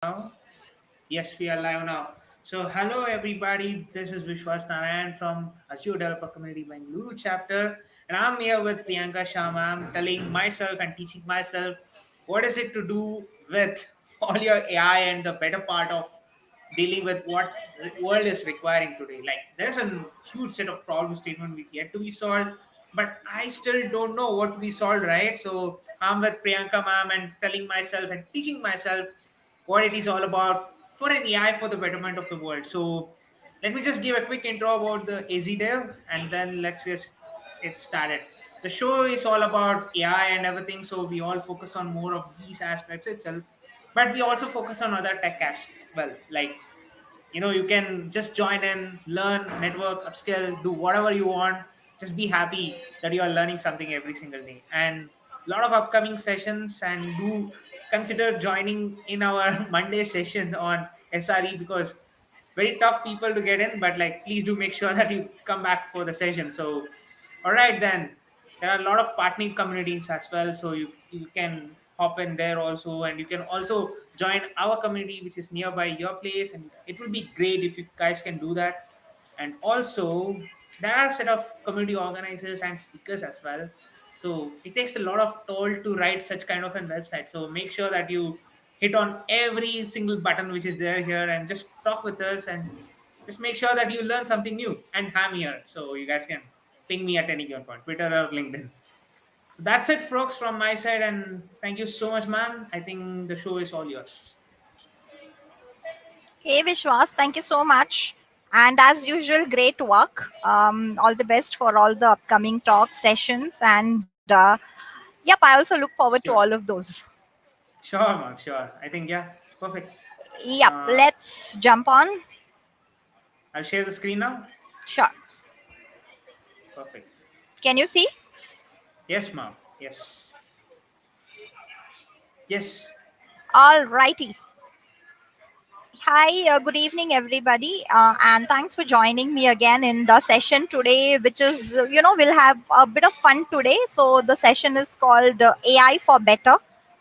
Now? Yes, we are live now. So, hello everybody. This is Vishwas Narayan from Azure Developer Community Bangalore chapter, and I'm here with Priyanka Sharma. I'm telling myself and teaching myself what is it to do with all your AI and the better part of dealing with what world is requiring today. Like there is a huge set of problem statement which yet to be solved, but I still don't know what to be solved. Right? So I'm with Priyanka ma'am and telling myself and teaching myself what it is all about for an AI for the betterment of the world. So let me just give a quick intro about the AZDev and then let's just get started. The show is all about AI and everything, so we all focus on more of these aspects itself, but we also focus on other tech as well. Like you can just join in, learn, network, upskill, do whatever you want. Just be happy that you are learning something every single day. And a lot of upcoming sessions, and do consider joining in our Monday session on SRE, because very tough people to get in, but like please do make sure that you come back for the session. So all right, then there are a lot of partnering communities as well, so you can hop in there also, and you can also join our community which is nearby your place, and it will be great if you guys can do that. And also there are a set of community organizers and speakers as well, so it takes a lot of toll to write such kind of a website. So make sure that you hit on every single button which is there here and just talk with us, and just make sure that you learn something new. And I'm here, so you guys can ping me at any given point, Twitter or LinkedIn. So that's it, folks, from my side. And thank you so much, ma'am. I think the show is all yours. Hey Vishwas, thank you so much. And as usual, great work. All the best for all the upcoming talk sessions. And yep, I also look forward to all Sure. of those. Sure, ma'am. Sure. I think, yeah, perfect. Yep, Uh, let's jump on. I'll share the screen now. Sure. Perfect. Can you see? Yes, ma'am. Yes. Yes. All righty. Hi, good evening, everybody, and thanks for joining me again in the session today, which is, we'll have a bit of fun today. So, the session is called AI for Better,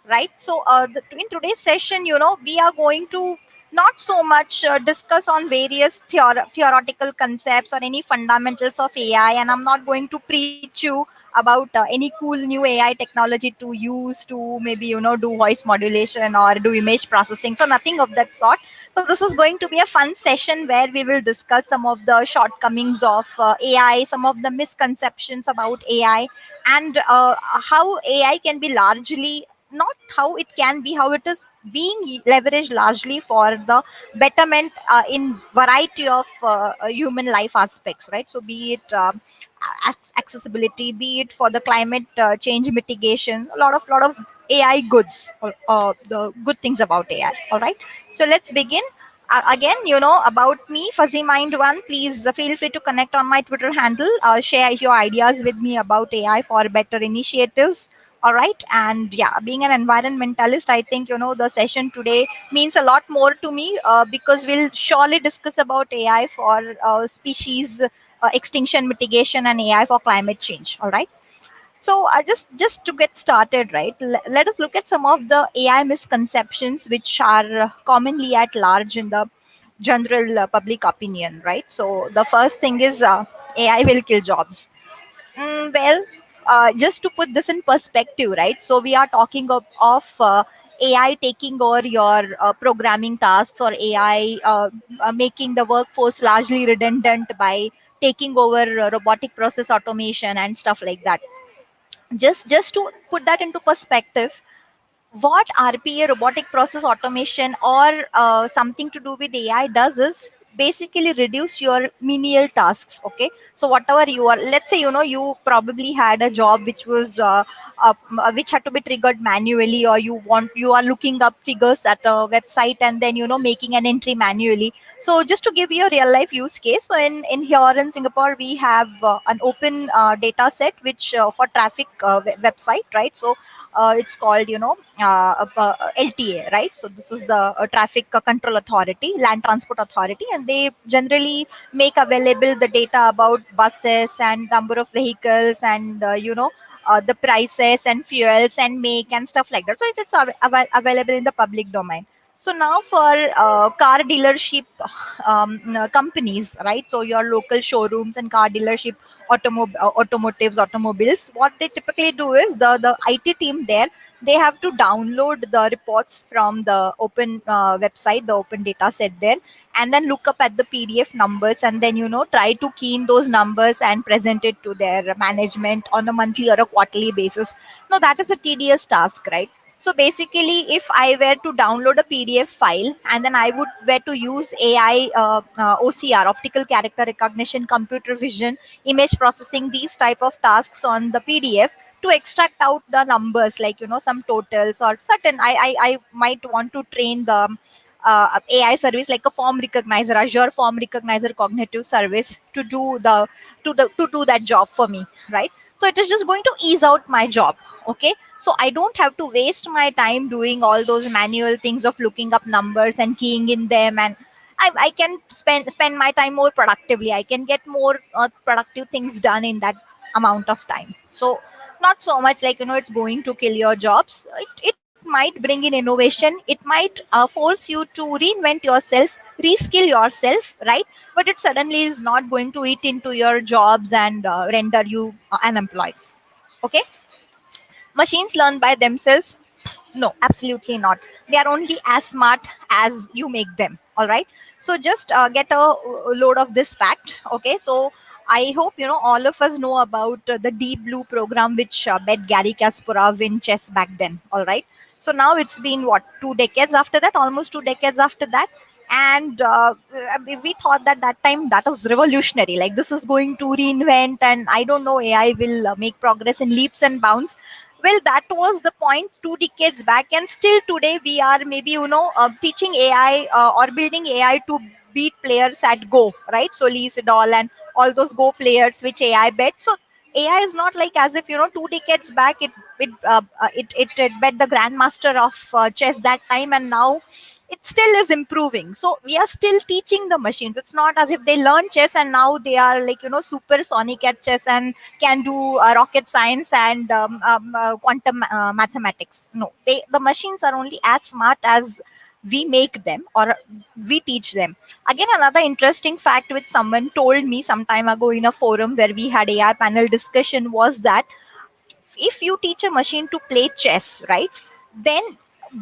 right? So, in today's session, we are going to not so much discuss on various theoretical concepts or any fundamentals of AI, and I'm not going to preach you about any cool new AI technology to use to maybe, do voice modulation or do image processing. So, nothing of that sort. So this is going to be a fun session where we will discuss some of the shortcomings of AI, some of the misconceptions about AI, and how AI can be largely not how it can be, how it is being leveraged largely for the betterment in variety of human life aspects, right? So be it accessibility, be it for the climate change mitigation, a lot of AI goods, or the good things about AI. All right, so let's begin. Again, about me, Fuzzy Mind One. Please feel free to connect on my Twitter handle. Share your ideas with me about AI for better initiatives. All right, and yeah, being an environmentalist, I think the session today means a lot more to me because we'll surely discuss about AI for species extinction mitigation and AI for climate change. All right. So I just to get started, right? Let us look at some of the AI misconceptions which are commonly at large in the general public opinion, right? So the first thing is AI will kill jobs. Well, just to put this in perspective, right? So we are talking of AI taking over your programming tasks, or AI making the workforce largely redundant by taking over robotic process automation and stuff like that. Just to put that into perspective, what RPA, robotic process automation, or something to do with AI does is basically reduce your menial tasks. Okay, so whatever you are, let's say you probably had a job which was which had to be triggered manually, or you are looking up figures at a website and then making an entry manually. So just to give you a real life use case, so in here in Singapore we have an open data set which for traffic website, right? So it's called LTA, right? So this is the traffic control authority, land transport authority, and they generally make available the data about buses and number of vehicles, and the prices and fuels and make and stuff like that. So it's available in the public domain. So now for car dealership companies, right? So your local showrooms and car dealership automobiles, what they typically do is the IT team there, they have to download the reports from the open website, the open data set there, and then look up at the PDF numbers, and then try to key in those numbers and present it to their management on a monthly or a quarterly basis. No, that is a tedious task, right? So basically, if I were to download a PDF file and then I would were to use AI, OCR, optical character recognition, computer vision, image processing, these type of tasks on the PDF to extract out the numbers, like some totals or certain. I might want to train the AI service like a form recognizer, Azure form recognizer cognitive service to do to do that job for me, right? So it is just going to ease out my job. Okay, so I don't have to waste my time doing all those manual things of looking up numbers and keying in them, and I can spend my time more productively. I can get more productive things done in that amount of time. So not so much like it's going to kill your jobs. It might bring in innovation. It might force you to reinvent yourself, reskill yourself, right? But it suddenly is not going to eat into your jobs and render you unemployed. Okay, machines learn by themselves? No, absolutely not. They are only as smart as you make them. All right. So just get a load of this fact. Okay. So I hope all of us know about the Deep Blue program, which bet Gary Kasparov win chess back then. All right. So now it's been what, 2 decades after that, almost 2 decades after that, and we thought that that time that was revolutionary. Like this is going to reinvent, and I don't know, AI will make progress in leaps and bounds. Well, that was the point 2 decades back, and still today we are maybe teaching AI or building AI to beat players at Go, right? So Lee Sedol and all those Go players which AI bet. So AI is not like as if 2 decades back it bet the grandmaster of chess that time, and now it still is improving. So we are still teaching the machines. It's not as if they learn chess and now they are like supersonic at chess and can do rocket science and quantum mathematics. No, the machines are only as smart as we make them or we teach them. Again, another interesting fact which someone told me some time ago in a forum where we had AI panel discussion was that if you teach a machine to play chess, right, then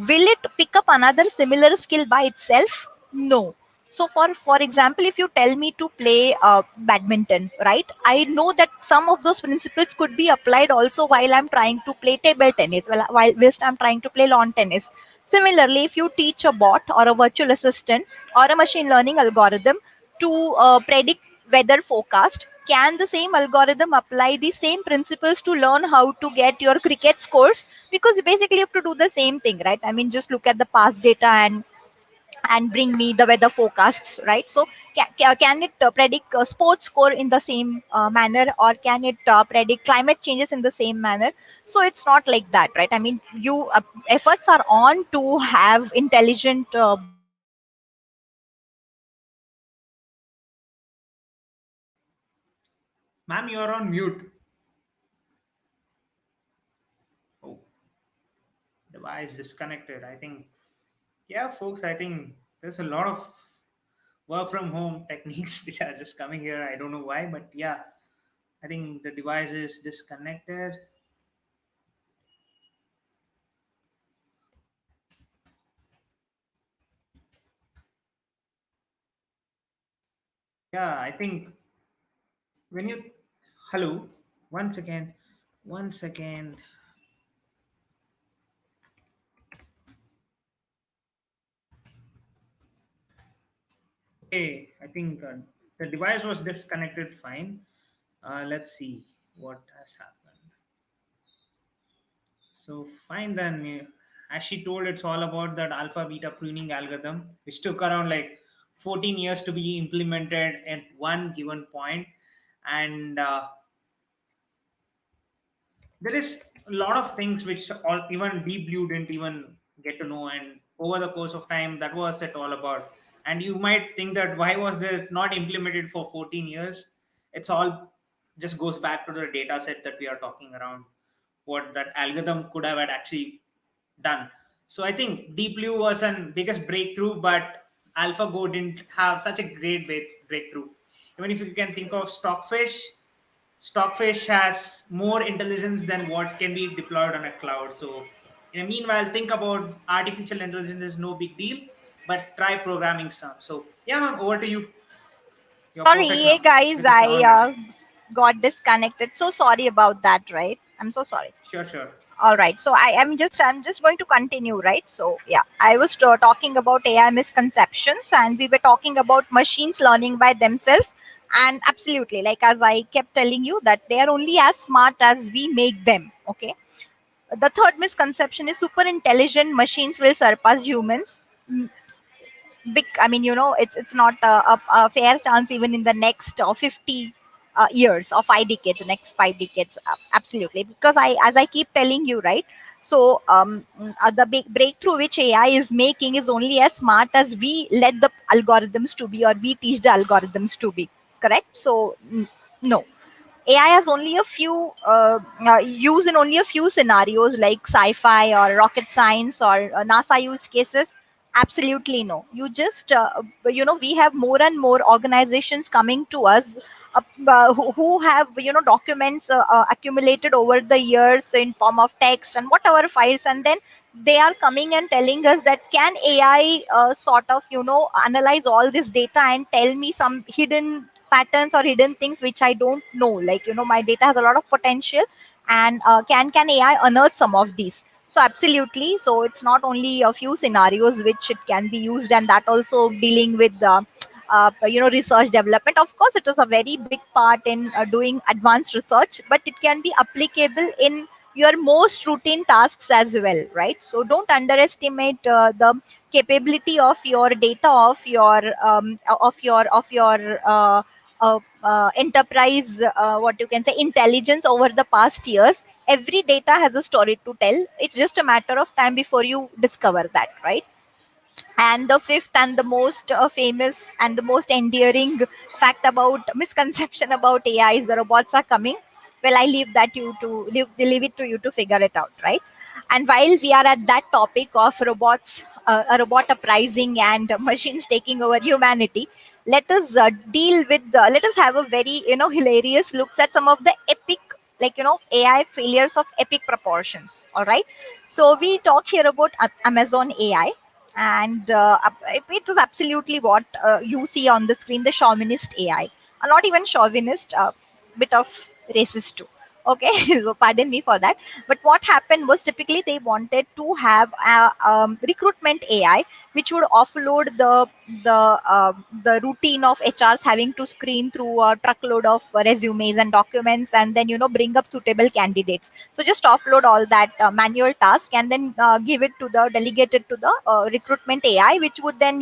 will it pick up another similar skill by itself? No. So for example, if you tell me to play badminton, right, I know that some of those principles could be applied also while I'm trying to play table tennis, whilst I'm trying to play lawn tennis. Similarly, if you teach a bot or a virtual assistant or a machine learning algorithm to predict weather forecast, can the same algorithm apply the same principles to learn how to get your cricket scores? Because basically you have to do the same thing, right? I mean, just look at the past data and bring me the weather forecasts, right? So can it predict sports score in the same manner, or can it predict climate changes in the same manner? So it's not like that, right? I mean, you efforts are on to have intelligent bots or machines which can predict weather forecasts, right? So Ma'am, you're on mute. Oh, device disconnected. I think, yeah, folks, I think there's a lot of work from home techniques which are just coming here. I don't know why, but yeah, I think the device is disconnected. Yeah, I think when you. Hello, one second, one second. Okay, I think the device was disconnected fine. Let's see what has happened. So fine then. As she told, it's all about that alpha beta pruning algorithm, which took around like 14 years to be implemented at one given point, and there is a lot of things which all even deep blue didn't even get to know, and over the course of time, that was it all about. And you might think that why was this not implemented for 14 years? It's all just goes back to the data set that we are talking around, what that algorithm could have had actually done. So I think Deep Blue was an biggest breakthrough, but AlphaGo didn't have such a great breakthrough. Even if you can think of Stockfish has more intelligence than what can be deployed on a cloud. So, in the meanwhile, think about artificial intelligence is no big deal, but try programming some. So, yeah, ma'am, over to you. You're Sorry, perfect hey now guys, with the I sound and got disconnected. So sorry about that, right? I'm so sorry. sure, sure. All right, so I'm just going to continue, right? So yeah, I was talking about AI misconceptions, and we were talking about machines learning by themselves. And absolutely, like as I kept telling you, that they are only as smart as we make them. Okay. The third misconception is super intelligent machines will surpass humans. Big, I mean, it's not a fair chance even in the next 50 years or 5 decades, next 5 decades. Absolutely, because as I keep telling you, right? So the big breakthrough which AI is making is only as smart as we let the algorithms to be, or we teach the algorithms to be. Correct? So no, AI has only a few use in only a few scenarios like sci-fi or rocket science or NASA use cases. Absolutely no. You just we have more and more organizations coming to us, who have documents accumulated over the years in form of text and whatever files, and then they are coming and telling us that can AI sort of analyze all this data and tell me some hidden patterns or hidden things which I don't know. Like my data has a lot of potential, and can AI unearth some of these? So absolutely. So it's not only a few scenarios which it can be used, and that also dealing with the research development. Of course, it is a very big part in doing advanced research, but it can be applicable in your most routine tasks as well, right? So don't underestimate the capability of your data, of your enterprise, what you can say, intelligence over the past years. Every data has a story to tell. It's just a matter of time before you discover that, right? And the fifth and the most famous and the most endearing fact about misconception about AI is the robots are coming. Well, I leave that you to leave it to you to figure it out, right? And while we are at that topic of robots, a robot uprising and machines taking over humanity, let us let us have a very hilarious looks at some of the epic, like AI failures of epic proportions. All right, so we talk here about Amazon AI, and it is absolutely what you see on the screen, the chauvinist AI. Not even chauvinist, bit of racist too. Okay, so pardon me for that. But what happened was, typically they wanted to have a recruitment AI which would offload the routine of HRs having to screen through a truckload of resumes and documents, and then bring up suitable candidates. So just offload all that manual task, and then give it to the delegated to the recruitment AI, which would then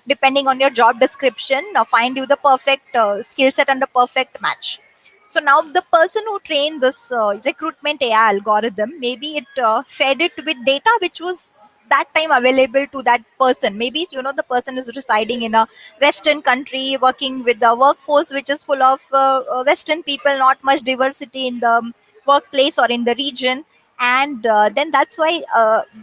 depending on your job description, find you the perfect skill set and the perfect match. So now the person who trained this recruitment AI algorithm, maybe it fed it with data which was that time available to that person. Maybe the person is residing in a Western country, working with the workforce which is full of Western people, not much diversity in the workplace or in the region. And then that's why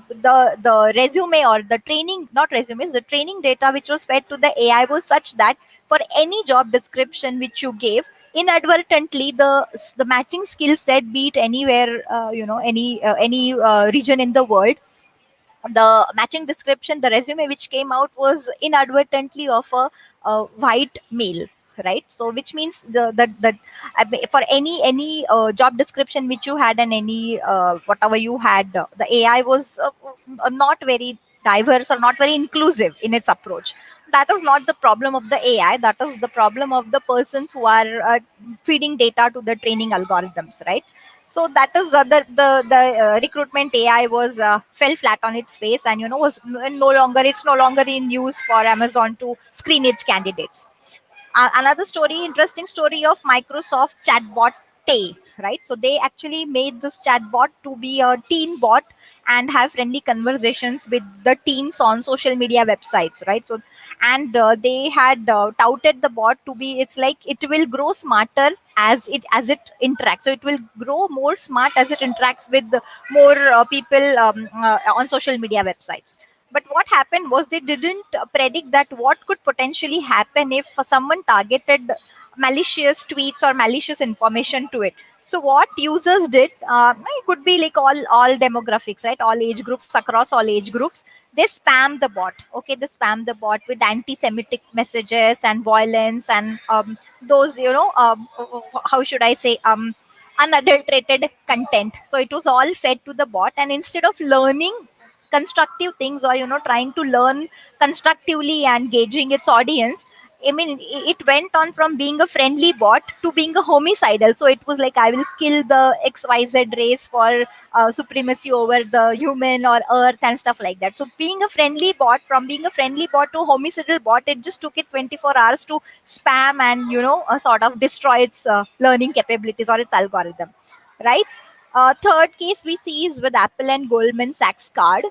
the resume, or the training, not resumes, the training data which was fed to the AI was such that for any job description which you gave, inadvertently the matching skill set, be it anywhere, any region in the world, the matching description, the resume which came out was inadvertently of a white male, right? So which means the I mean, for any job description which you had, and any whatever you had, the AI was not very diverse or not very inclusive in its approach. That is not the problem of the AI, that is the problem of the persons who are feeding data to the training algorithms, right? So that is the recruitment AI was fell flat on its face, and was no longer, it's no longer in use for Amazon to screen its candidates. Another story, interesting story of Microsoft chatbot Tay. right? So they actually made this chatbot to be a teen bot and have friendly conversations with the teens on social media websites, right? So and they had touted the bot to be, it's like it will grow smarter as it interacts, so it will grow more smart as it interacts with more people on social media websites. But what happened was they didn't predict that what could potentially happen if someone targeted malicious tweets or malicious information to it. So what users did, it could be like all demographics, right? All age groups, across all age groups. They spam the bot. Okay, they spam the bot with anti-Semitic messages and violence and those, how should I say, unadulterated content. So it was all fed to the bot, and instead of learning constructive things, or trying to learn constructively and gauging its audience, I mean, it went on from being a friendly bot to being a homicidal. So it was like, I will kill the XYZ race for supremacy over the human or earth and stuff like that. So being a friendly bot, from being a friendly bot to homicidal bot, it just took it 24 hours to spam and sort of destroy its learning capabilities or its algorithm, right? Third case we see is with Apple and Goldman Sachs card.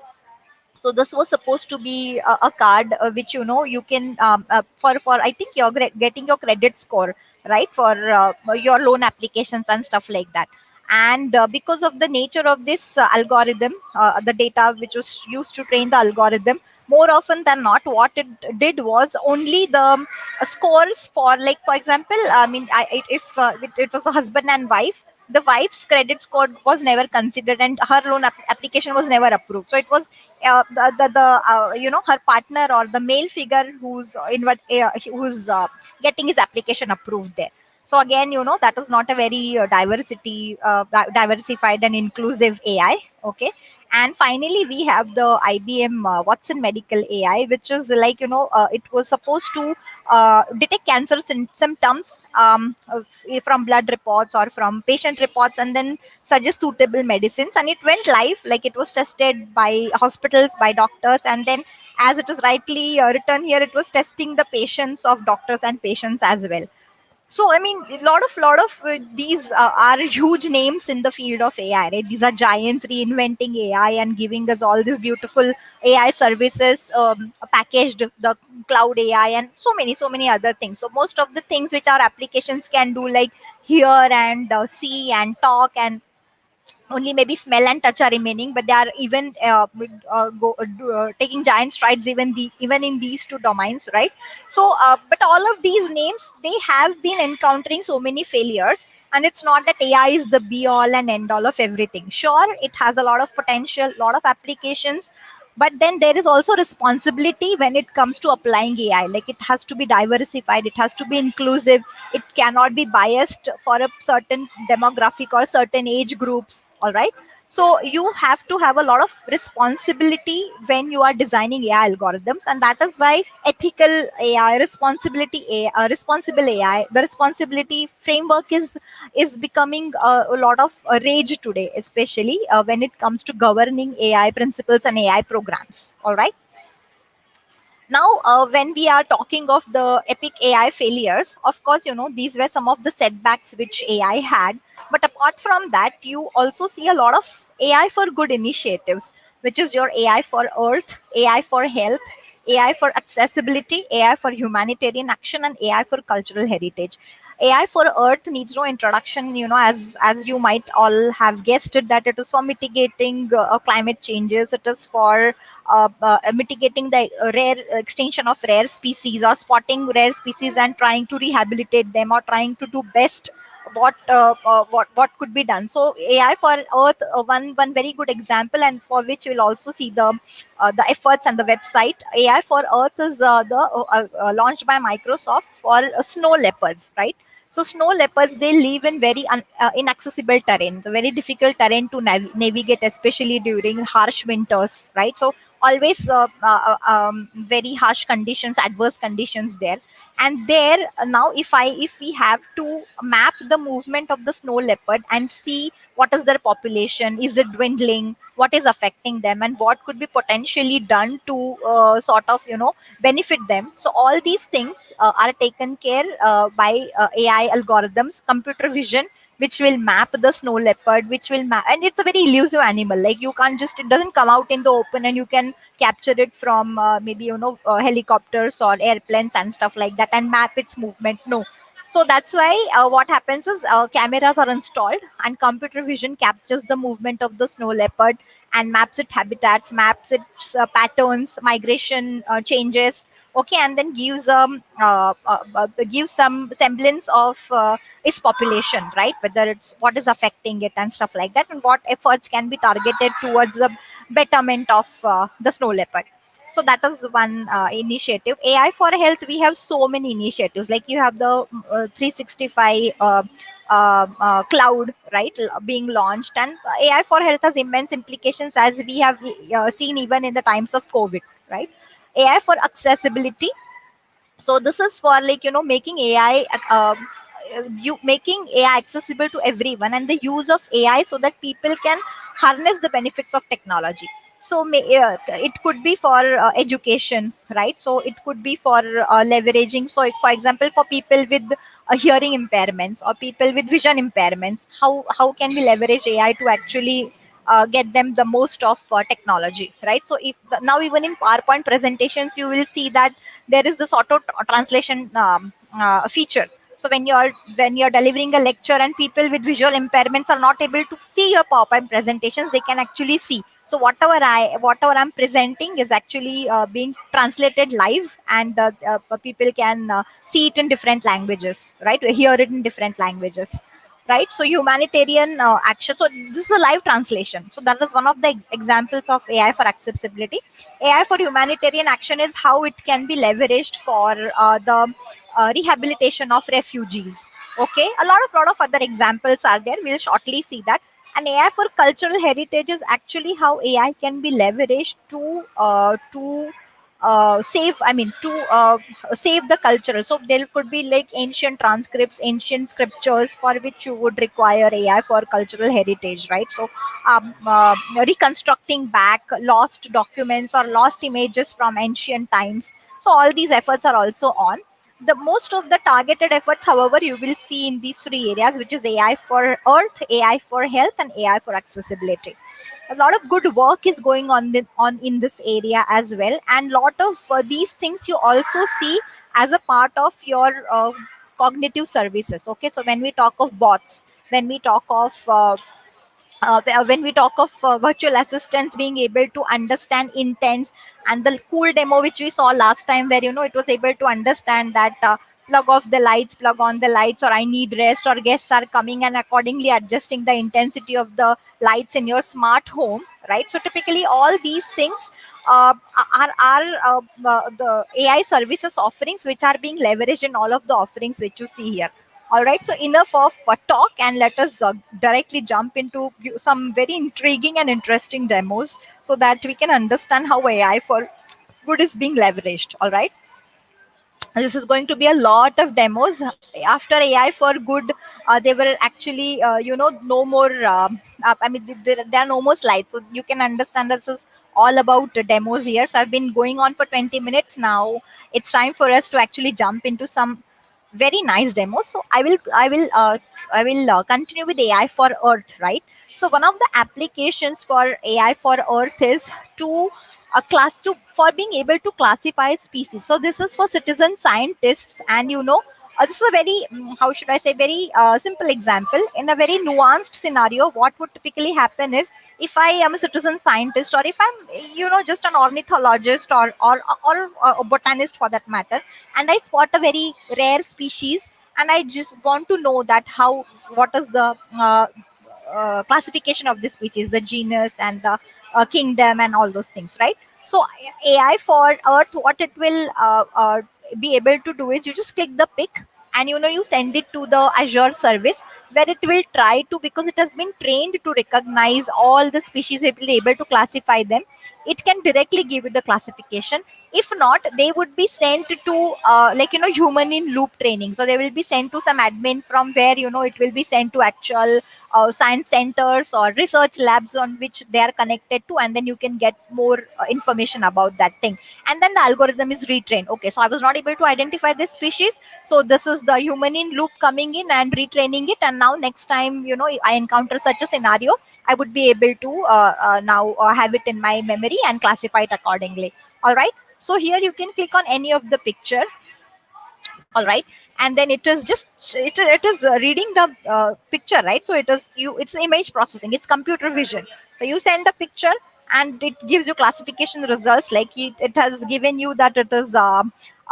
So this was supposed to be a card which you can for I think you're getting your credit score, right, for your loan applications and stuff like that. And because of the nature of this algorithm, the data which was used to train the algorithm, more often than not what it did was only the scores for, like, for example, I mean, if it was a husband and wife, the wife's credit score was never considered and her loan application was never approved. So it was her partner or the male figure who's getting his application approved there. So again, that is not a very diversified and inclusive AI. Okay. And finally we have the IBM Watson Medical AI, which is like, it was supposed to detect cancer symptoms from blood reports or from patient reports, and then suggest suitable medicines. And it went live, like it was tested by hospitals, by doctors, and then, as it is rightly written here, it was testing the patients of doctors and patients as well. So I mean, a lot of these are huge names in the field of AI, right? These are giants reinventing AI and giving us all these beautiful AI services, packaged the cloud AI and so many other things. So most of the things which our applications can do, like hear and see and talk and only maybe smell and touch are remaining, but they are even taking giant strides even in these two domains, right? So but all of these names, they have been encountering so many failures. And it's not that AI is the be all and end all of everything. Sure, it has a lot of potential, lot of applications, but then there is also responsibility when it comes to applying AI. Like, it has to be diversified, it has to be inclusive, it cannot be biased for a certain demographic or certain age groups, all right? So you have to have a lot of responsibility when you are designing AI algorithms, and that is why ethical AI, responsible AI, the responsibility framework is becoming a lot of rage today, especially when it comes to governing AI principles and AI programs, all right? Now when we are talking of the epic AI failures, of course, these were some of the setbacks which AI had. But apart from that, you also see a lot of AI for good initiatives, which is your AI for earth, AI for health, AI for accessibility, AI for humanitarian action, and AI for cultural heritage. AI for earth needs no introduction, as you might all have guessed it, that it is for mitigating climate changes. It is for mitigating the rare extinction of rare species, or spotting rare species and trying to rehabilitate them, or trying to do best what could be done. So AI for earth, one very good example, and for which we'll also see the efforts and the website. AI for earth is launched by Microsoft for snow leopards, right? So snow leopards, they live in very inaccessible terrain, the very difficult terrain to navigate, especially during harsh winters, right? So always very harsh conditions, adverse conditions there. And there now, if we have to map the movement of the snow leopard and see what is their population, is it dwindling, what is affecting them, and what could be potentially done to sort of benefit them. So all these things are taken care by AI algorithms, computer vision, which will map the snow leopard, which will map, and it's a very elusive animal. Like you can't just, it doesn't come out in the open and you can capture it from maybe helicopters or airplanes and stuff like that and map its movement. No. So that's why what happens is cameras are installed and computer vision captures the movement of the snow leopard and maps its habitats, maps its patterns, migration changes. Okay, and then gives some semblance of its population, right? Whether it's what is affecting it and stuff like that, and what efforts can be targeted towards the betterment of the snow leopard. So that is one initiative. AI for health, we have so many initiatives. Like you have the 365 cloud, right, being launched, and AI for health has immense implications, as we have seen even in the times of COVID, right? AI for accessibility. So this is for, like, making AI you making AI accessible to everyone, and the use of AI so that people can harness the benefits of technology. So it could be for education, right? So it could be for leveraging. So for example, for people with hearing impairments or people with vision impairments, how can we leverage AI to actually get them the most of technology, right? So now even in PowerPoint presentations you will see that there is this auto translation feature. So when you're delivering a lecture and people with visual impairments are not able to see your PowerPoint presentations, they can actually see. So whatever I'm presenting is actually being translated live, and people can see it in different languages, right? Hear it in different languages, right? So humanitarian action. So this is a live translation. So that is one of the examples of AI for accessibility. AI for humanitarian action is how it can be leveraged for the rehabilitation of refugees. Okay, a lot of other examples are there. We'll shortly see that. And AI for cultural heritage is actually how AI can be leveraged to save. I mean, to save the cultural. So there could be like ancient transcripts, ancient scriptures for which you would require AI for cultural heritage, right? So reconstructing back lost documents or lost images from ancient times. So all these efforts are also on. The most of the targeted efforts, however, you will see in these three areas, which is AI for earth, AI for health, and AI for accessibility. A lot of good work is going on in this area as well, and lot of these things you also see as a part of your cognitive services. Okay, so when we talk of bots, when we talk of when we talk of virtual assistants being able to understand intents, and the cool demo which we saw last time, where it was able to understand that plug off the lights, plug on the lights, or I need rest, or guests are coming, and accordingly adjusting the intensity of the lights in your smart home, right? So typically all these things are the AI services offerings which are being leveraged in all of the offerings which you see here. All right, so enough of talk, and let us directly jump into some very intriguing and interesting demos so that we can understand how AI for good is being leveraged. All right, this is going to be a lot of demos. After AI for good, they were actually, no more. I mean, there are no more slides, so you can understand this is all about the demos here. So I've been going on for 20 minutes now. It's time for us to actually jump into some very nice demos. So I will continue with AI for earth, right? So one of the applications for AI for earth is to for being able to classify species. So this is for citizen scientists, and this is a very, how should I say, very simple example. In a very nuanced scenario, what would typically happen is, if I am a citizen scientist, or if I'm just an ornithologist, or a botanist for that matter, and I spot a very rare species, and I just want to know that what is the classification of this species, the genus and the kingdom and all those things, right? So AI for earth, what it will be able to do is, you just click the pic, and you send it to the Azure service, where it will try to, because it has been trained to recognize all the species, it will be able to classify them. It can directly give you the classification. If not, they would be sent to human in loop training. So they will be sent to some admin, from where it will be sent to actual science centers or research labs on which they are connected to, and then you can get more information about that thing. And then the algorithm is retrained. Okay, so I was not able to identify this species, so this is the human in loop coming in and retraining it, and now next time I encounter such a scenario, I would be able to now have it in my memory and classify it accordingly. All right. So here you can click on any of the picture. All right. And then it is just it is reading the picture, right? So it's image processing, it's computer vision. So you send the picture and it gives you classification results, like it has given you that it is uh,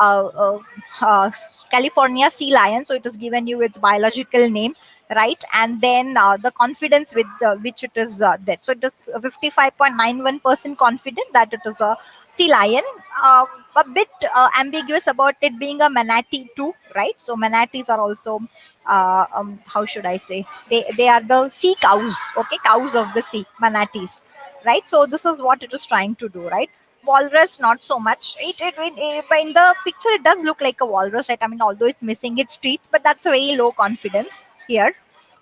uh, uh, California sea lion, so it has given you its biological name, right? And then the confidence with which it is there, so it is 55.91% confident that it is a sea lion. uh, a bit ambiguous about it being a manatee too, right? So manatees are also how should I say, they are the sea cows, okay, cows of the sea, manatees, right? So this is what it is trying to do, right? Walrus, not so much. But in the picture it does look like a walrus, right? I mean, although it's missing its teeth, but that's a very low confidence here.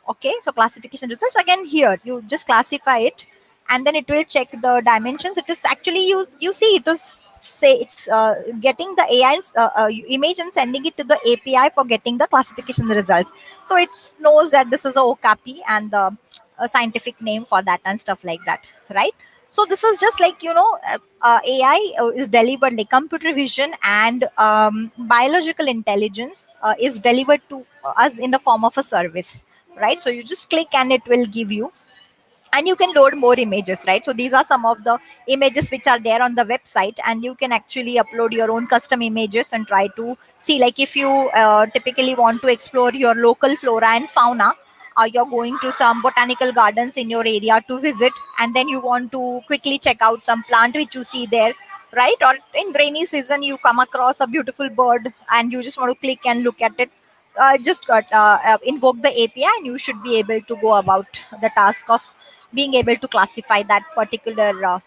Okay, so classification results again, here you just classify it and then it will check the dimensions. It is actually, you see, it is say it's getting the AI's image and sending it to the API for getting the classification results. So it knows that this is a okapi and the scientific name for that and stuff like that, right? So this is just like AI is delivered, like computer vision and biological intelligence is delivered to us in the form of a service, right? So you just click and it will give you, and you can load more images, right? So these are some of the images which are there on the website, and you can actually upload your own custom images and try to see, like if you typically want to explore your local flora and fauna, you're going to some botanical gardens in your area to visit, and then you want to quickly check out some plant which you see there, right? Or in rainy season you come across a beautiful bird and you just want to click and look at it, just got invoke the API and you should be able to go about the task of being able to classify that particular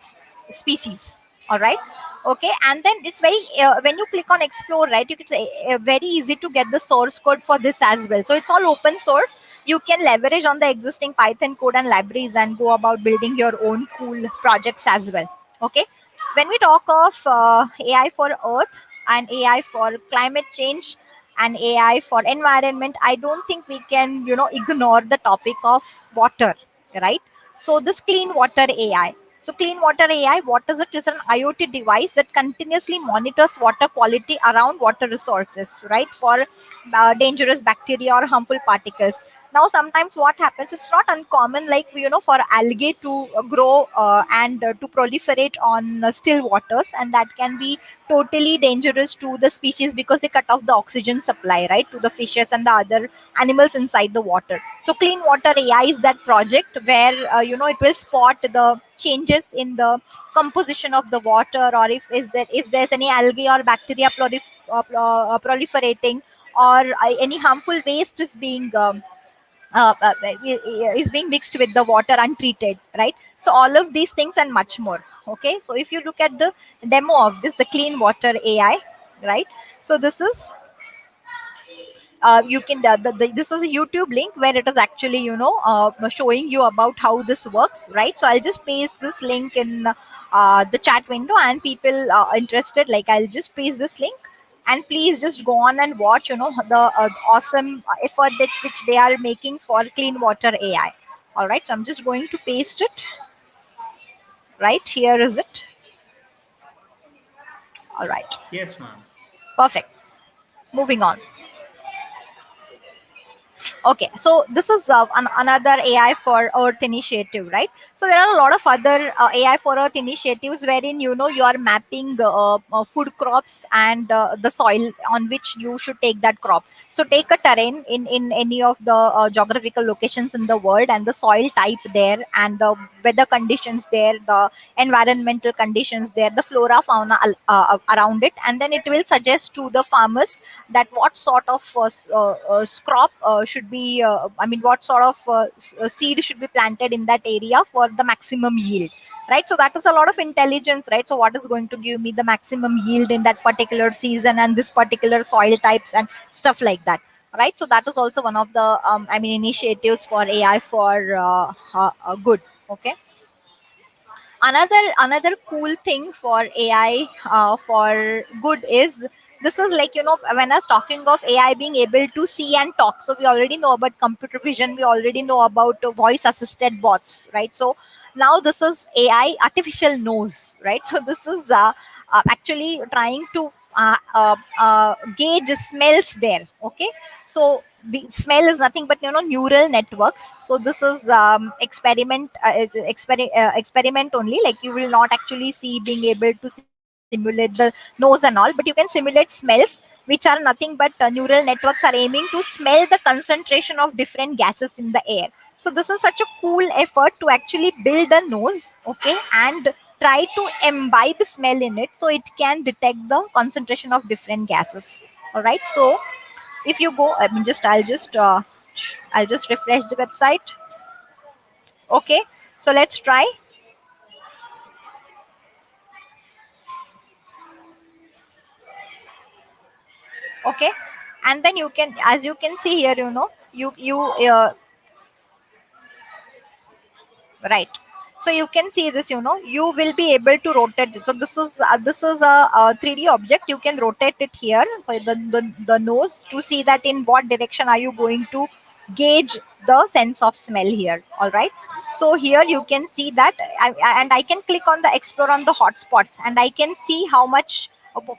species. All right. Okay. And then it's very when you click on explore, right, you can say very easy to get the source code for this as well. So it's all open source. You can leverage on the existing Python code and libraries and go about building your own cool projects as well. Okay. When we talk of AI for earth and AI for climate change and AI for environment, I don't think we can ignore the topic of water, right? So this clean water AI. So clean water AI, what is it? Is an IoT device that continuously monitors water quality around water resources, right? For dangerous bacteria or harmful particles. Now, sometimes what happens, it's not uncommon, like, for algae to grow and to proliferate on still waters, and that can be totally dangerous to the species because they cut off the oxygen supply, right, to the fishes and the other animals inside the water. So clean water AI is that project where it will spot the changes in the composition of the water, or if there's any algae or bacteria proliferating, or any harmful waste is being mixed with the water untreated, right? So all of these things and much more. Okay, so if you look at the demo of this, the clean water AI, right? So this is you can this is a YouTube link where it is actually showing you about how this works, right? So I'll just paste this link in the chat window, and people interested, like, I'll just paste this link, and please just go on and watch the awesome effort which they are making for clean water AI. All right, so I'm just going to paste it right here. Is it all right? Yes, ma'am. Perfect. Moving on. Okay, so this is another AI for Earth initiative, right? So there are a lot of other AI for Earth initiatives wherein you are mapping food crops and the soil on which you should take that crop. So take a terrain in any of the geographical locations in the world, and the soil type there, and the weather conditions there, the environmental conditions there, the flora fauna around it, and then it will suggest to the farmers that what sort of crop should be I mean, what sort of seed should be planted in that area for the maximum yield, right? So that is a lot of intelligence, right? So what is going to give me the maximum yield in that particular season and this particular soil types and stuff like that, right? So that is also one of the initiatives for AI for good. Okay. Another cool thing for AI for good is this is like, when I was talking of AI being able to see and talk, so we already know about computer vision, we already know about voice assisted bots, right? So now this is AI artificial nose, right? So this is actually trying to gauge smells there. Okay, so the smell is nothing but neural networks. So this is experiment only, like you will not actually see being able to simulate the nose and all, but you can simulate smells, which are nothing but neural networks are aiming to smell the concentration of different gases in the air. So this is such a cool effort to actually build a nose, okay, and try to imbibe smell in it so it can detect the concentration of different gases. All right, so if you go, I mean, just I'll just refresh the website. Okay, so let's try. Okay, and then you can, as you can see here, you right, so you can see this, you will be able to rotate it. So this is a 3D object, you can rotate it here, so the nose, to see that in what direction are you going to gauge the sense of smell here. All right, so here you can see that and I can click on the explore on the hotspots, and I can see how much,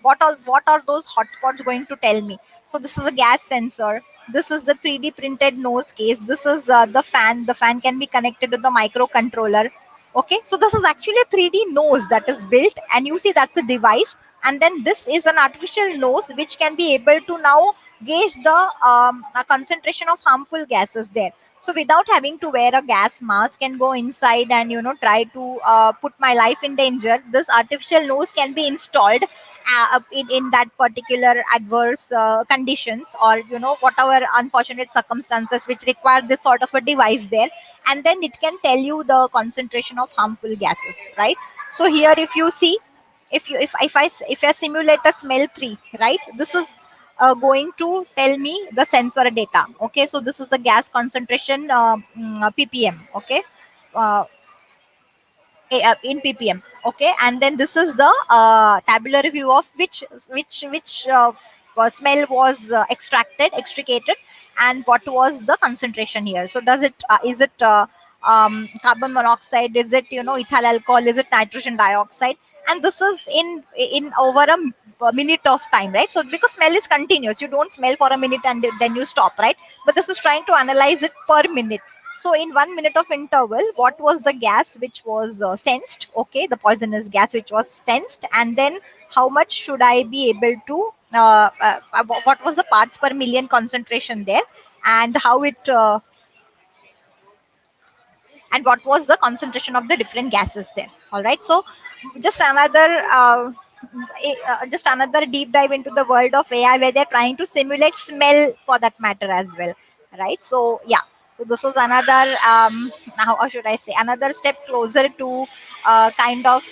what are those hotspots going to tell me. So this is a gas sensor, this is the 3D printed nose case, this is the fan can be connected to the microcontroller. Okay, so this is actually a 3D nose that is built, and you see that's a device, and then this is an artificial nose which can be able to now gauge the concentration of harmful gases there. So without having to wear a gas mask and go inside and try to put my life in danger, this artificial nose can be installed in that particular adverse conditions, or whatever unfortunate circumstances which require this sort of a device there, and then it can tell you the concentration of harmful gases, right? So here if you see, if I simulate a smell 3, right, this is going to tell me the sensor data. Okay, so this is the gas concentration ppm. Okay, uh, in ppm. Okay, and then this is the tabular view of which smell was extricated, and what was the concentration here. So does it is it carbon monoxide, is it ethyl alcohol, is it nitrogen dioxide, and this is in over a minute of time, right? So because smell is continuous, you don't smell for a minute and then you stop, right? But this is trying to analyze it per minute. So in 1 minute of interval, what was the gas which was sensed? Okay, the poisonous gas which was sensed, and then how much should I be able to? What was the parts per million concentration there, and how it and what was the concentration of the different gases there. All right, so just another just another deep dive into the world of AI, where they're trying to simulate smell for that matter as well, right? So yeah, so this is another how should I say, another step closer to kind of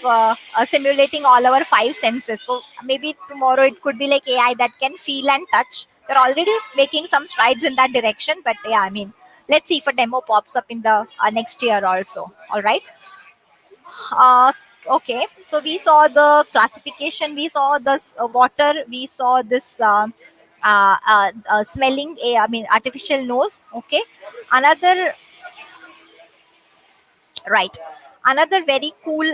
simulating all our five senses. So maybe tomorrow it could be like AI that can feel and touch. They're already making some strides in that direction, but yeah, I mean, let's see if a demo pops up in the next year also. All right. uh, okay, so we saw the classification, we saw this water, we saw this smelling I mean artificial nose. Okay, another, right, another very cool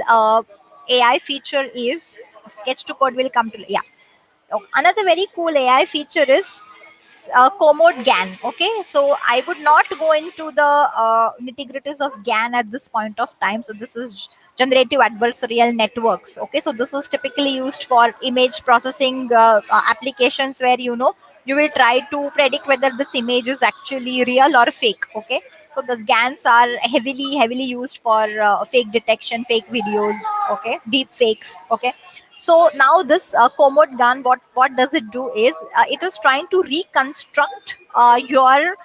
AI feature is sketch to code will come to, yeah. Another very cool AI feature is Komoot GAN. Okay, so I would not go into the nitty gritties of GAN at this point of time. So this is generative adversarial networks. Okay, so this is typically used for image processing applications, where you will try to predict whether this image is actually real or fake. Okay, so the GANs are heavily used for fake detection, fake videos. Okay, deep fakes. Okay, so now this Komoot gun, what does it do is it is trying to reconstruct your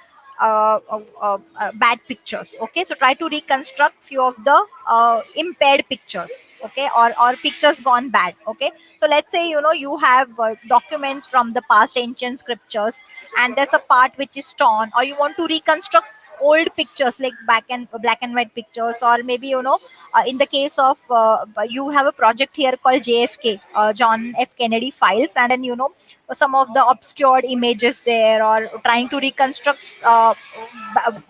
bad pictures. Okay, so try to reconstruct few of the impaired pictures. Okay, or pictures gone bad. Okay, so let's say you have documents from the past ancient scriptures, and there's a part which is torn, or you want to reconstruct old pictures like black and white pictures, or maybe in the case of you have a project here called JFK, John F Kennedy files, and then some of the obscured images there, or trying to reconstruct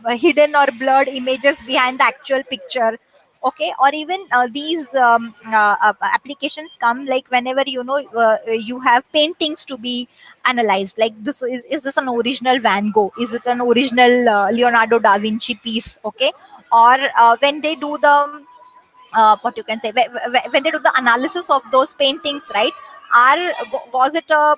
hidden or blurred images behind the actual picture. Okay, or even these applications come like whenever you have paintings to be analyzed, like is this an original Van Gogh, is it an original Leonardo da Vinci piece? Okay, or when they do the what you can say, when they do the analysis of those paintings, right, was it a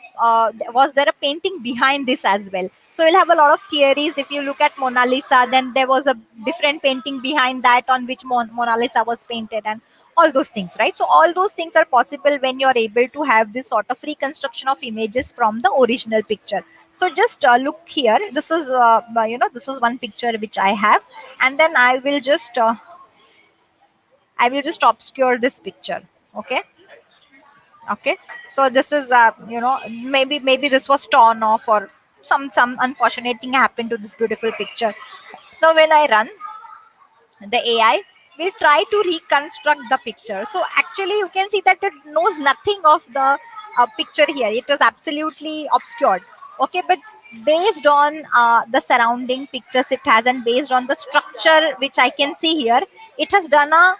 was there a painting behind this as well? So we'll have a lot of theories. If you look at Mona Lisa, then there was a different painting behind that on which Mona Lisa was painted, and all those things, right? So all those things are possible when you're able to have this sort of reconstruction of images from the original picture. So just look here, this is this is one picture which I have, and then I will just obscure this picture. Okay. Okay. So this is maybe this was torn off, or some unfortunate thing happened to this beautiful picture. Now when I run the AI, will try to reconstruct the picture. So actually, you can see that it knows nothing of the picture here. It is absolutely obscured. Okay, but based on the surrounding pictures it has, and based on the structure which I can see here, it has done a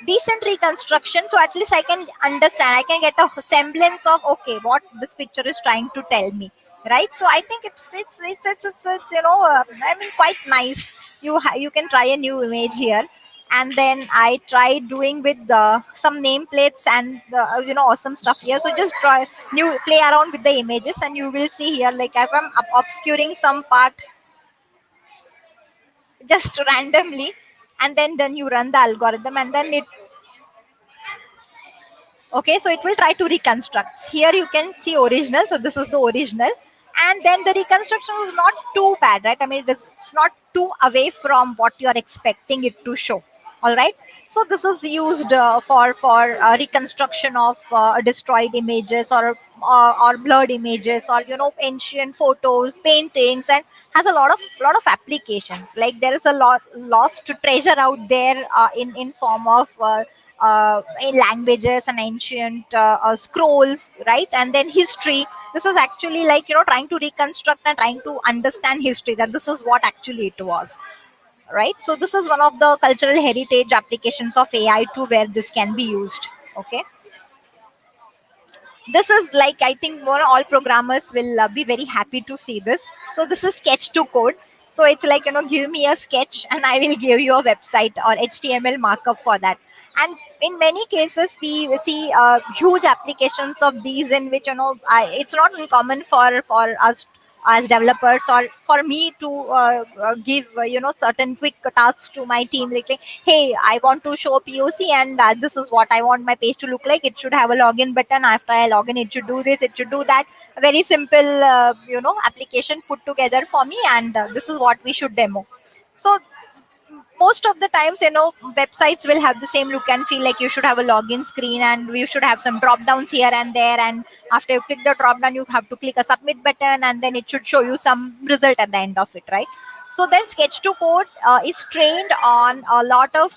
decent reconstruction. So at least I can understand. I can get a semblance of what this picture is trying to tell me. Right. So I think it's I mean, quite nice. You can try a new image here, and then I tried doing with some nameplates and awesome stuff here. So just try new play around with the images, and you will see here, like if I'm obscuring some part just randomly, and then you run the algorithm, and then it okay, so it will try to reconstruct. Here you can see original, so this is the original, and then the reconstruction is not too bad, right? I mean, it's not too away from what you're expecting it to show. All right, so this is used for reconstruction of destroyed images, or blurred images, or ancient photos, paintings, and has a lot of applications. Like there is a lot lost treasure out there in form of in languages and ancient scrolls, right? And then history. This is actually like trying to reconstruct and trying to understand history, that this is what actually it was, right? So this is one of the cultural heritage applications of AI too, where this can be used. Okay, this is like, I think more all programmers will be very happy to see this. So this is sketch to code. So it's like give me a sketch and I will give you a website or HTML markup for that. And in many cases we see huge applications of these, in which it's not uncommon for us as developers, or for me to give certain quick tasks to my team, like hey, I want to show POC, and this is what I want my page to look like. It should have a login button. After I log in, it should do this, it should do that. A very simple application put together for me, and this is what we should demo. So most of the times websites will have the same look and feel, like you should have a login screen, and you should have some drop downs here and there, and after you click the drop down you have to click a submit button, and then it should show you some result at the end of it, right? So then sketch to code is trained on a lot of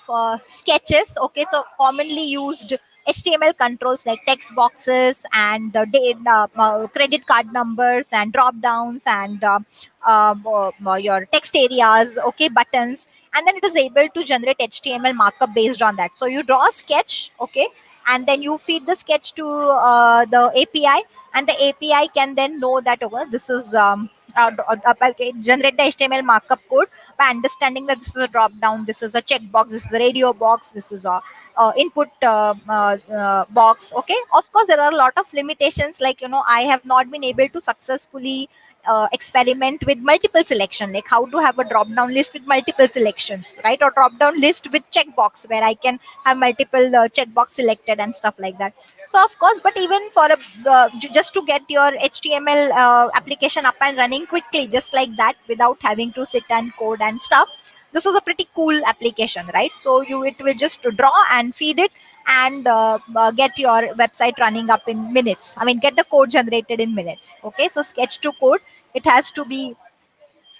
sketches. Okay, so commonly used HTML controls like text boxes and credit card numbers and drop downs, and your text areas, okay, buttons. And then it is able to generate HTML markup based on that. So you draw a sketch, okay, and then you feed the sketch to the API, and the API can then know that this is generate the HTML markup code by understanding that this is a drop down, this is a checkbox, this is a radio box, this is a input box. Okay, of course there are a lot of limitations, like I have not been able to successfully experiment with multiple selection, like how to have a drop down list with multiple selections, right? Or drop down list with checkbox, where I can have multiple checkbox selected and stuff like that. So of course, but even for just to get your HTML application up and running quickly, just like that, without having to sit and code and stuff, this is a pretty cool application, right? So it will just draw and feed it, and get your website running up in minutes. I mean, get the code generated in minutes. Okay, so sketch to code, it has to be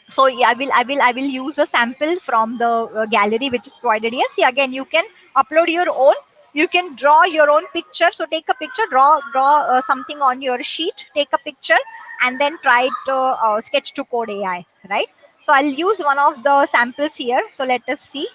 So yeah, I will use a sample from the gallery which is provided here. See, again, you can upload your own, you can draw your own picture. So take a picture, draw something on your sheet, take a picture, and then try it sketch to code AI, right? So I'll use one of the samples here, so let us see.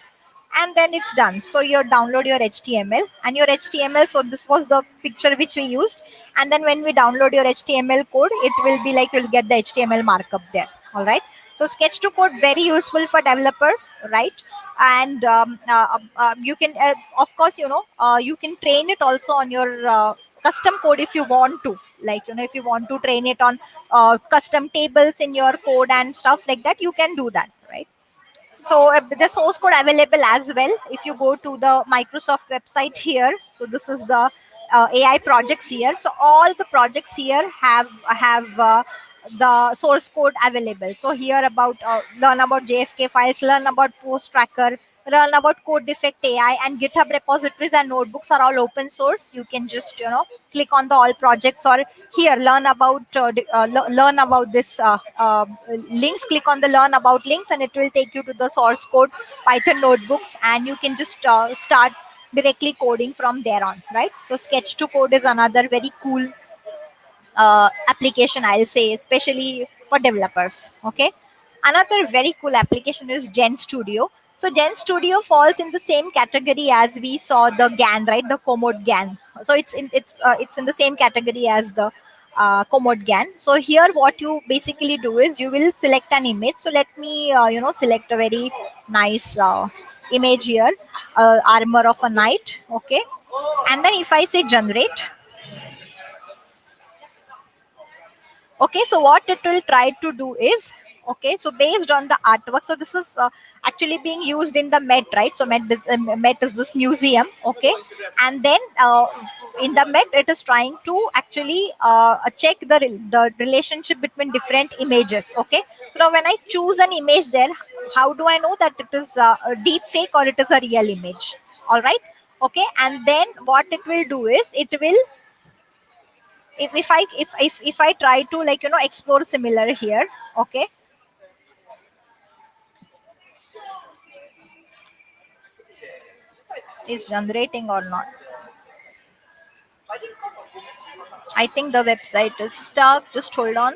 And then it's done. So you download your HTML and your HTML. So this was the picture which we used. And then when we download your HTML code, it will be like you'll get the HTML markup there. All right. So sketch to code, very useful for developers, right? And you can, of course, you can train it also on your custom code if you want to. Like, if you want to train it on custom tables in your code and stuff like that, you can do that, right? So the source code available as well if you go to the Microsoft website here. So this is the AI projects here. So all the projects here have the source code available. So here about learn about JFK files, learn about post tracker, learn about code defect AI, and GitHub repositories and notebooks are all open source. You can just click on the all projects, or here learn about learn about this links. Click on the learn about links and it will take you to the source code Python notebooks, and you can just start directly coding from there on, right? So sketch to code is another very cool application, I'll say, especially for developers. Okay. Another very cool application is Gen Studio. So Gen Studio falls in the same category as we saw the GAN, right? The Komoot GAN. So it's in the same category as the Komoot GAN. So here, what you basically do is you will select an image. So let me select a very nice image here, armor of a knight. Okay, and then if I say generate. Okay, so what it will try to do is, okay, so based on the artwork, so this is actually being used in the Met, right? So Met is this museum. Okay, and then in the Met it is trying to actually check the relationship between different images. Okay, so now when I choose an image there, how do I know that it is a deep fake or it is a real image? All right. Okay, and then what it will do is it will, if I try to, like, explore similar here. Okay, is generating or not? I think the website is stuck, just hold on.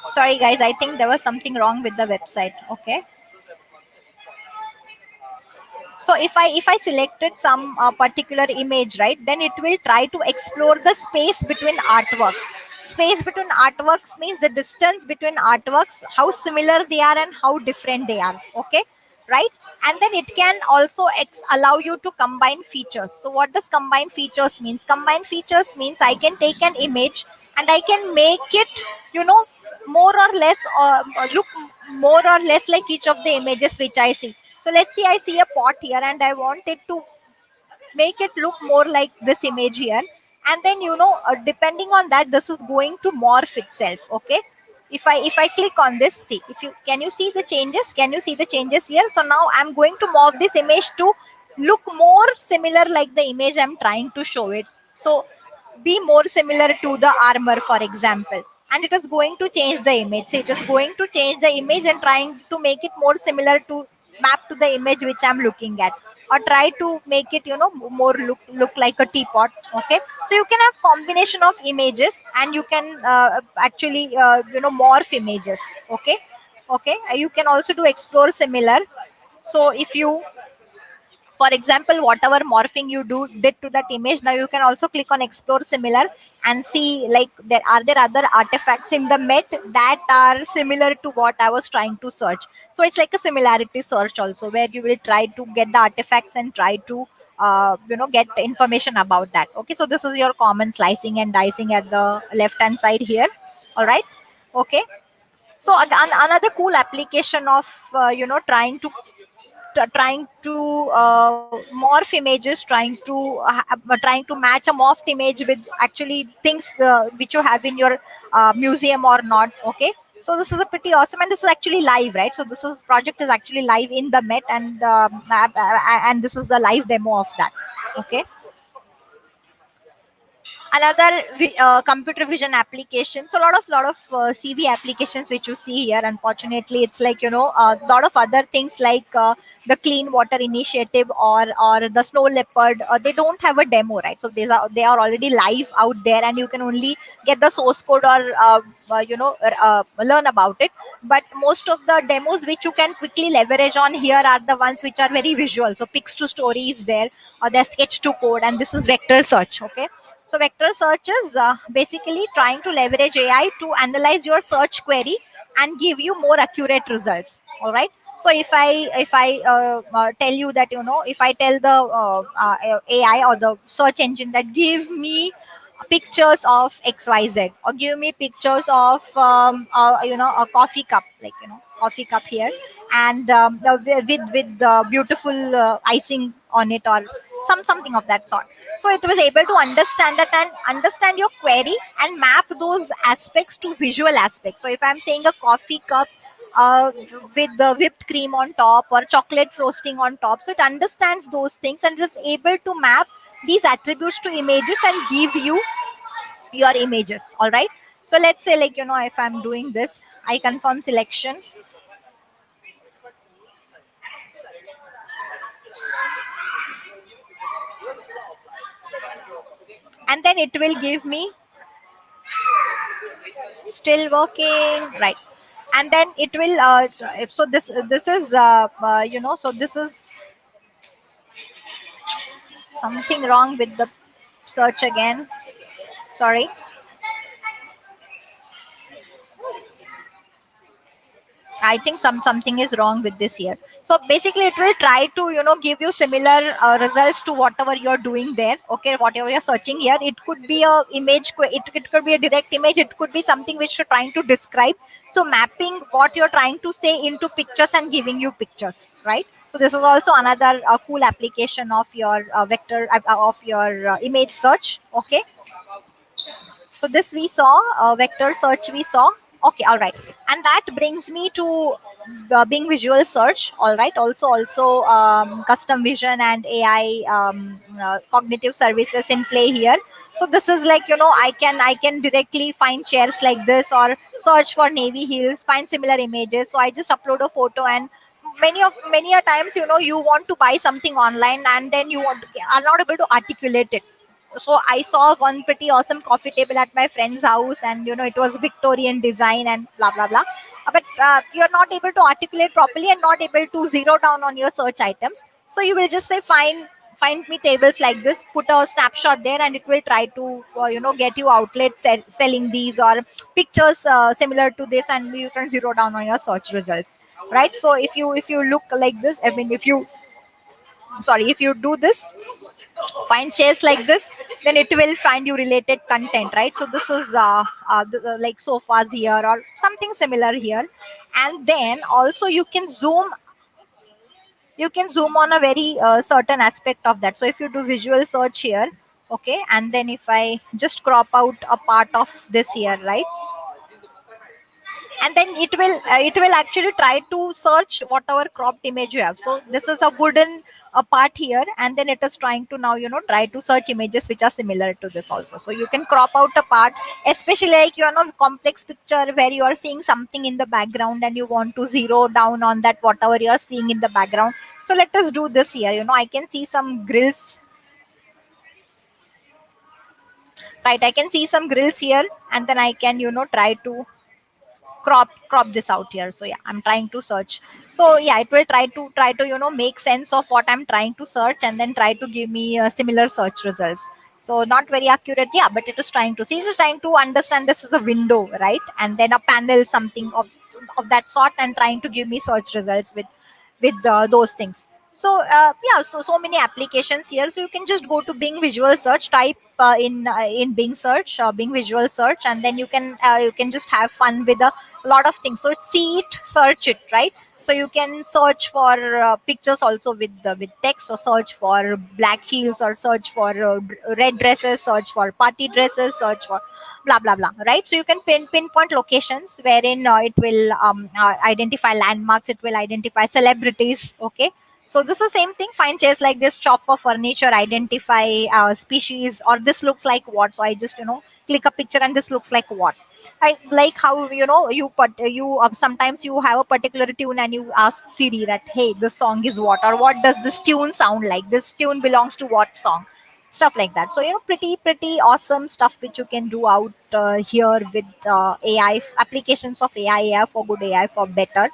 Sorry guys, I think there was something wrong with the website. Okay, so if I selected some particular image, right, then it will try to explore the space between artworks. Space between artworks means the distance between artworks, how similar they are and how different they are. Okay, right? And then it can also allow you to combine features. So what does combine features means? Combine features means I can take an image and I can make it, more or less, look more or less like each of the images which I see. So let's see, I see a pot here and I want it to make it look more like this image here. And then, depending on that, this is going to morph itself. Okay, if I click on this, see, if you can, you see the changes, can you see the changes here? So now I'm going to morph this image to look more similar like the image I'm trying to show it. So be more similar to the armor, for example, and it is going to change the image. So it is going to change the image and trying to make it more similar to map to the image which I'm looking at, or try to make it, more look like a teapot. Okay, so you can have combination of images and you can actually morph images. Okay, okay, you can also do explore similar. So if you, for example, whatever morphing you did to that image, now you can also click on explore similar and see, like, there other artifacts in the Met that are similar to what I was trying to search. So it's like a similarity search also, where you will try to get the artifacts and try to get information about that. Okay, so this is your common slicing and dicing at the left hand side here. All right. Okay, so another cool application of trying to morph images, trying to match a morphed image with actually things which you have in your museum or not. Okay, so this is a pretty awesome, and this is actually live, right? So this is project is actually live in the Met, and this is the live demo of that. Okay, another computer vision application. So a lot of CV applications which you see here. Unfortunately, it's like, a lot of other things like the clean water initiative or the snow leopard. They don't have a demo, right? So they are already live out there, and you can only get the source code or learn about it. But most of the demos which you can quickly leverage on here are the ones which are very visual. So pix to story is there, or there's sketch to code, and this is vector search. Okay, so vector search is basically trying to leverage AI to analyze your search query and give you more accurate results. All right. So if I tell you that, if I tell the AI or the search engine that give me pictures of XYZ, or give me pictures of a coffee cup, like, coffee cup here, and with the beautiful icing on it, or something of that sort. So it was able to understand that and understand your query and map those aspects to visual aspects. So if I'm saying a coffee cup with the whipped cream on top or chocolate frosting on top, so it understands those things and is able to map these attributes to images and give you your images. All right. So let's say, like, if I'm doing this, I confirm selection, and then it will give me still working, right? And then it will so this is so this is something wrong with the search again, sorry. I think something is wrong with this here. So basically, it will try to, give you similar results to whatever you're doing there. Okay, whatever you're searching here, it could be a image, it could be a direct image, it could be something which you're trying to describe. So mapping what you're trying to say into pictures and giving you pictures, right? So this is also another cool application of your vector of your image search. Okay, so this we saw, vector search we saw. Okay, all right. And that brings me to Bing Visual Search. All right. Also, custom vision and AI cognitive services in play here. So this is like, I can directly find chairs like this, or search for navy heels, find similar images. So I just upload a photo, and many a times, you want to buy something online, and then are not able to articulate it. So I saw one pretty awesome coffee table at my friend's house, and it was Victorian design and blah blah blah. But you're not able to articulate properly and not able to zero down on your search items. So you will just say, find me tables like this, put a snapshot there, and it will try to get you outlets selling these, or pictures similar to this, and you can zero down on your search results, right? So if you look like this, I mean, if you do this, find chairs like this, then it will find you related content, right? So this is like sofas here, or something similar here. And then also you can zoom on a very certain aspect of that. So if you do visual search here, okay, and then if I just crop out a part of this here, right, and then it will actually try to search whatever cropped image you have. So this is a wooden part here, and then it is trying to now try to search images which are similar to this also. So you can crop out a part, especially like complex picture where you are seeing something in the background and you want to zero down on that whatever you are seeing in the background. So let us do this here. I can see some grills, right? I can see some grills here, and then I can try to crop this out here. So yeah, I'm trying to search. So yeah, it will try to make sense of what I'm trying to search, and then try to give me similar search results. So not very accurate, yeah, but it is trying to see, it is trying to understand this is a window, right, and then a panel, something of that sort, and trying to give me search results with those things. So yeah, so many applications here. So you can just go to Bing Visual Search, type in Bing search, Bing Visual Search, and then you can just have fun with a lot of things. So it's see it, search it, right? So you can search for pictures also with text, or search for black heels, or search for red dresses, search for party dresses, search for blah blah blah, right? So you can pinpoint locations wherein it will identify landmarks, it will identify celebrities. Okay, So this is same thing. Find chairs like this, shop for furniture, identify species, or this looks like what. So I just click a picture and this looks like what. I like how you put you sometimes you have a particular tune and you ask Siri that, hey, this song is what, or what does this tune sound like? This tune belongs to what song? Stuff like that. So pretty awesome stuff which you can do out here with AI applications of AI for good, AI for better.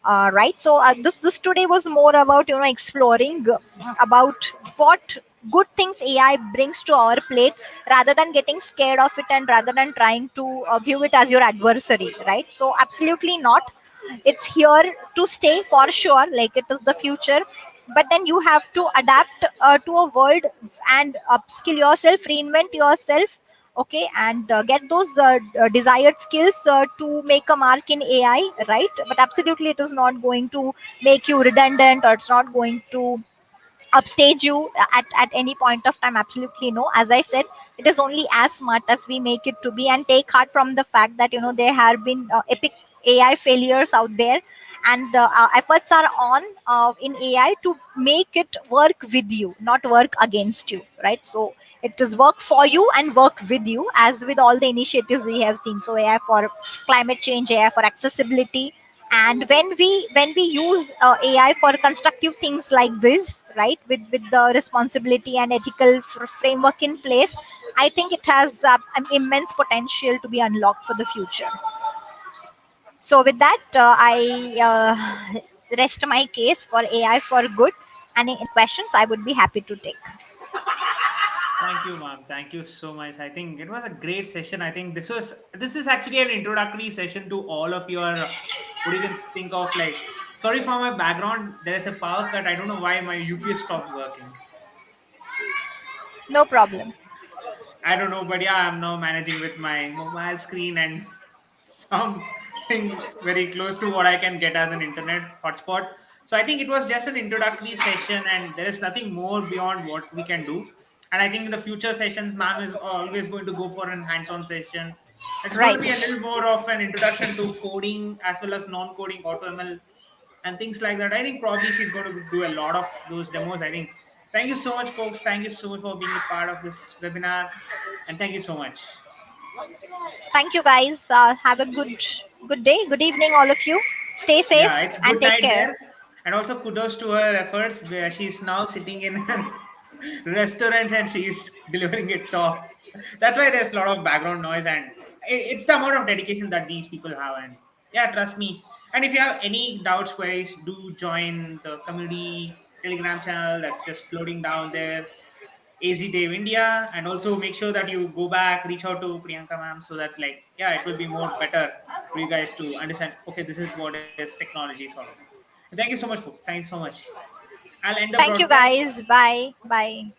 Right, so this today was more about exploring about what good things AI brings to our plate, rather than getting scared of it and rather than trying to view it as your adversary, right? So absolutely not. It's here to stay for sure, like it is the future, but then you have to adapt to a world and upskill yourself, reinvent yourself, okay, and get those desired skills to make a mark in AI, right? But absolutely it is not going to make you redundant, or it's not going to upstage you at any point of time. Absolutely no. As I said, it is only as smart as we make it to be, and take heart from the fact that there have been epic AI failures out there, and the efforts are on in AI to make it work with you, not work against you, right? So it is work for you and work with you, as with all the initiatives we have seen. So AI for climate change, AI for accessibility, and when we use AI for constructive things like this, right, with the responsibility and ethical framework in place, I think it has an immense potential to be unlocked for the future. So with that, I rest my case for AI for good, and any questions I would be happy to take. Thank you, ma'am. Thank you so much. I think it was a great session. I think this is actually an introductory session to all of your what you can think of like. Sorry for my background. There is a power cut. I don't know why my UPS stopped working. No problem. I don't know, but yeah, I'm now managing with my mobile screen and something very close to what I can get as an internet hotspot. So I think it was just an introductory session, and there is nothing more beyond what we can do. And I think in the future sessions, ma'am is always going to go for an hands-on session. It's going to Right. be a little more of an introduction to coding as well as non-coding AutoML and things like that. I think probably she's going to do a lot of those demos. I think. Thank you so much, folks. Thank you so much for being a part of this webinar, and thank you so much. Thank you, guys. Have a good day, good evening, all of you. Stay Yeah, safe it's and good take night care. there. And also kudos to her efforts. Where she's now sitting in a restaurant and she's delivering it top. That's why there's a lot of background noise, and it's the amount of dedication that these people have. And yeah, trust me. And if you have any doubts, queries, do join the community Telegram channel that's just floating down there. AZ Dave India, and also make sure that you go back, reach out to Priyanka ma'am, so that like yeah, it will be more better for you guys to understand. Okay, this is what is technology is all about. And thank you so much, folks. Thank you so much. I'll end the Thank you, broadcast. guys. Bye. Bye.